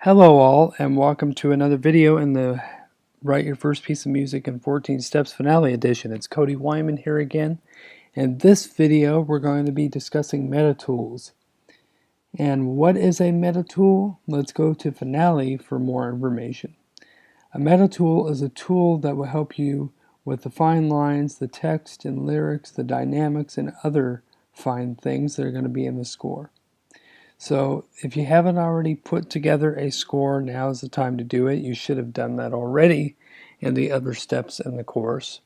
Hello all, and welcome to another video in the Write Your First Piece of Music in 14 Steps Finale Edition. It's Cody Wyman here again. In this video, we're going to be discussing meta tools. And what is a meta tool? Let's go to Finale for more information. A meta tool is a tool that will help you with the fine lines, the text and lyrics, the dynamics, and other fine things that are going to be in the score. So if you haven't already put together a score, now is the time to do it. You should have done that already in the other steps in the course.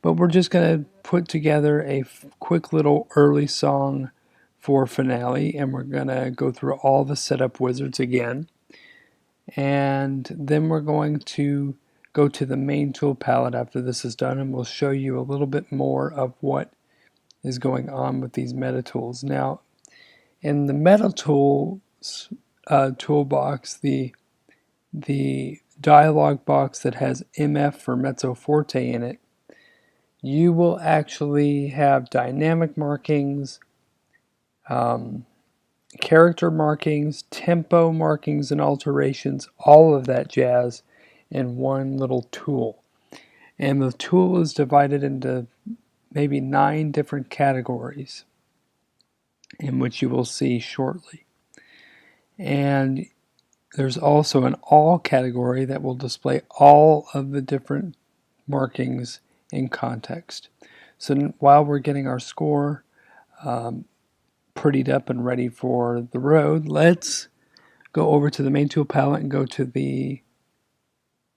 But we're just going to put together a quick little early song for finale, and we're going to go through all the setup wizards again. And then we're going to go to the main tool palette after this is done, and we'll show you a little bit more of what is going on with these meta tools. Now, in the meta tools toolbox, the dialog box that has MF for mezzo forte in it, you will actually have dynamic markings, character markings, tempo markings, and alterations, all of that jazz in one little tool. And the tool is divided into maybe 9 different categories, in which you will see shortly. And there's also an all category that will display all of the different markings in context. So while we're getting our score prettied up and ready for the road, let's go over to the main tool palette and go to the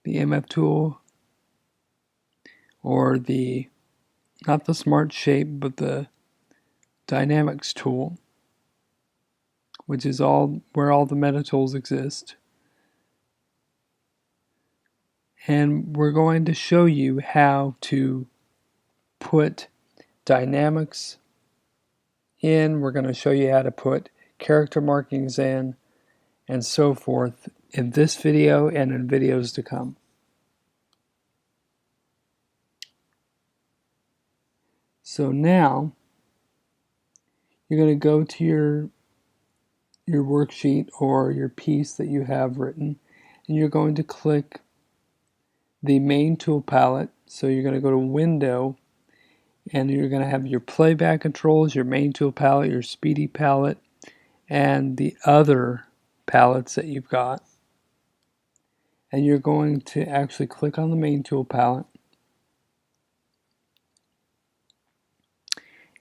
MF tool, or not the smart shape, but the dynamics tool, which is where all the meta tools exist. And we're going to show you how to put dynamics in. We're going to show you how to put character markings in, and so forth, in this video and in videos to come. So now you're going to go to your worksheet or your piece that you have written, and you're going to click the main tool palette. So you're going to go to Window, and you're going to have your playback controls, your main tool palette, your speedy palette, and the other palettes that you've got. And you're going to actually click on the main tool palette,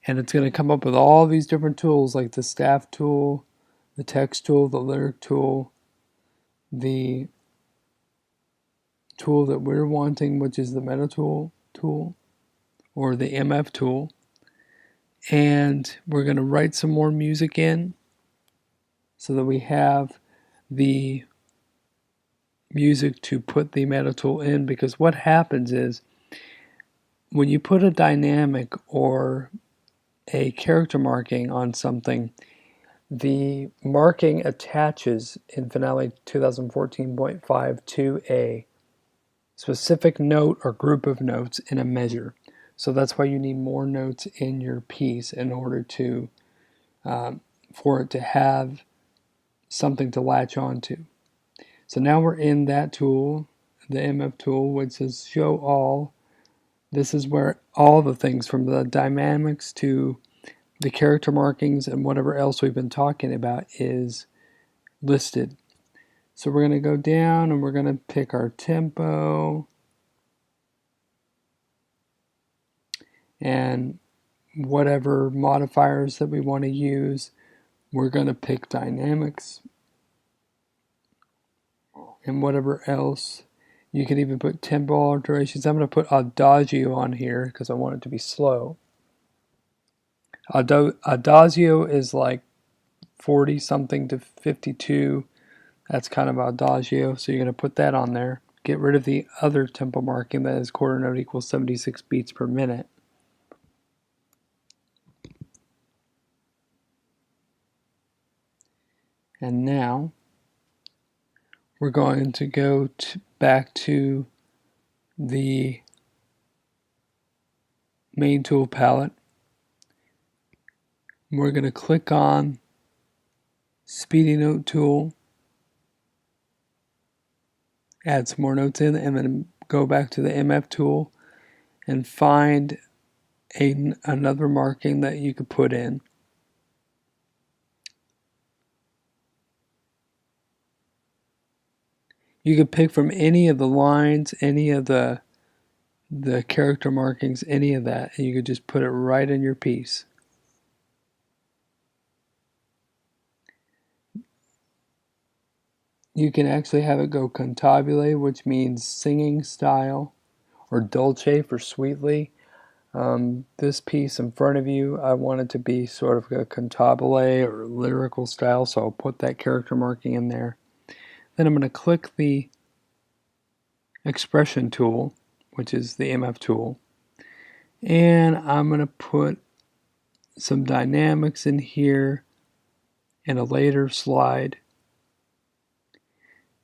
and it's going to come up with all these different tools, like the staff tool, the text tool, the lyric tool, the tool that we're wanting, which is the meta tool, or the MF tool. And we're going to write some more music in so that we have the music to put the meta tool in, because what happens is when you put a dynamic or a character marking on something, the marking attaches in Finale 2014.5 to a specific note or group of notes in a measure. So that's why you need more notes in your piece in order to for it to have something to latch onto. So now we're in that tool, the MF tool, which says Show All. This is where all the things from the dynamics to the character markings and whatever else we've been talking about is listed. So we're going to go down and we're going to pick our tempo and whatever modifiers that we want to use. We're going to pick dynamics and whatever else. You can even put tempo alterations. I'm going to put adagio on here because I want it to be slow. Adagio is like 40 something to 52. That's kind of adagio, so you're going to put that on there. Get rid of the other tempo marking that is quarter note equals 76 beats per minute. And now we're going to go back to the main tool palette. We're going to click on Speedy Note tool, add some more notes in, and then go back to the MF tool and find another marking that you could put in. You could pick from any of the lines, any of the character markings, any of that, and you could just put it right in your piece. You can actually have it go cantabile, which means singing style, or dolce for sweetly. This piece in front of you, I want it to be sort of a cantabile or lyrical style, so I'll put that character marking in there. Then I'm going to click the expression tool, which is the MF tool, and I'm going to put some dynamics in here in a later slide,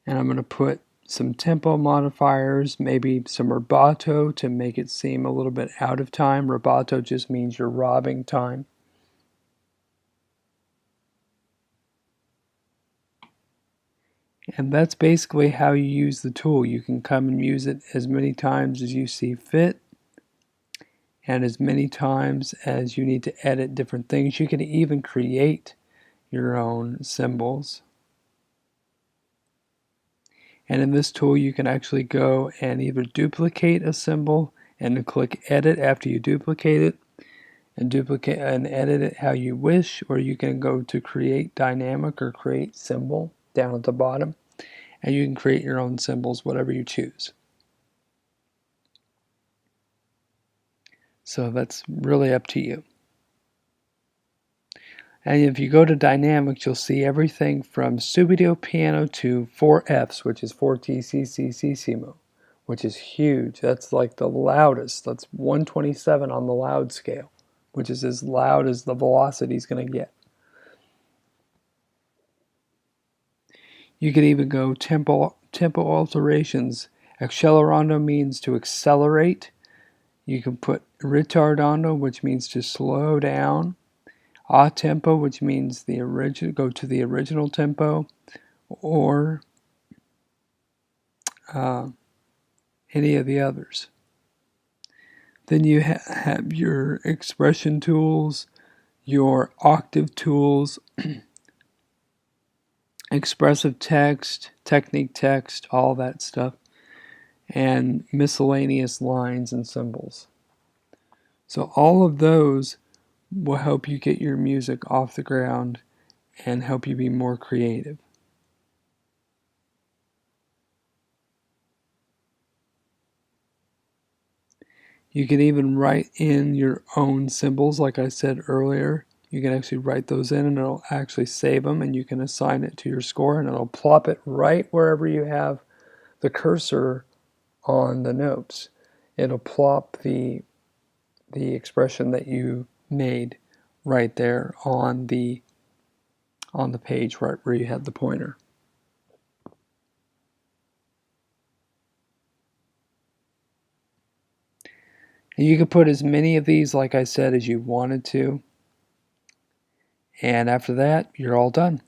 and I'm going to put some tempo modifiers, maybe some rubato to make it seem a little bit out of time. Rubato just means you're robbing time. And that's basically how you use the tool. You can come and use it as many times as you see fit, and as many times as you need to edit different things. You can even create your own symbols. And in this tool, you can actually go and either duplicate a symbol and click edit after you duplicate it, and duplicate and edit it how you wish, or you can go to create dynamic or create symbol down at the bottom, and you can create your own symbols, whatever you choose. So that's really up to you. And if you go to dynamics, you'll see everything from subito piano to 4Fs, which is fortissimo, which is huge. That's like the loudest. That's 127 on the loud scale, which is as loud as the velocity is going to get. You could even go tempo alterations. Accelerando means to accelerate. You can put ritardando, which means to slow down. A tempo, which means go to the original tempo, or any of the others. Then you have your expression tools, your octave tools, expressive text, technique text, all that stuff, and miscellaneous lines and symbols. So all of those will help you get your music off the ground and help you be more creative. You can even write in your own symbols, like I said earlier. You can actually write those in and it'll actually save them, and you can assign it to your score and it'll plop it right wherever you have the cursor on the notes. It'll plop the expression that you made right there on the page right where you had the pointer. And you could put as many of these, like I said, as you wanted to. And after that, you're all done.